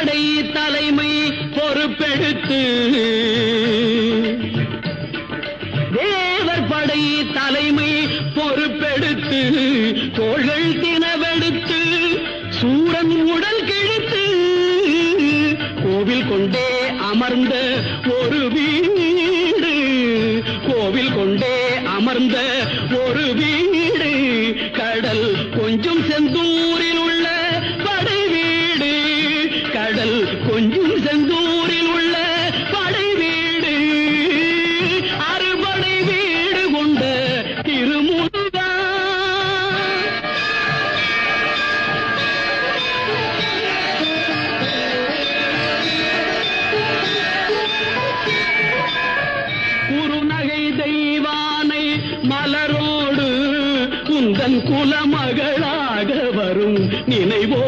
படை தலைமை பொறுப்பெடுத்து தேவர் படை தலைமை பொறுப்பெடுத்து தோள்கள் தினவெடுத்து சூரன் உடல் கிழித்து கோவில் கொண்டே அமர்ந்த ஒரு வீடு கோவில் கொண்டே அமர்ந்த ஒரு வீடு கடல் கொஞ்சம் செந்தூரில் உள்ள படை வீடு கடல் கொஞ்சம் செந்தூரில் உள்ள படை வீடு அறுபடை வீடு கொண்ட திருமுருகா குறுநகை தெய்வானை மலரோடு குந்தன் குலமகளாக வரும் நினைவோ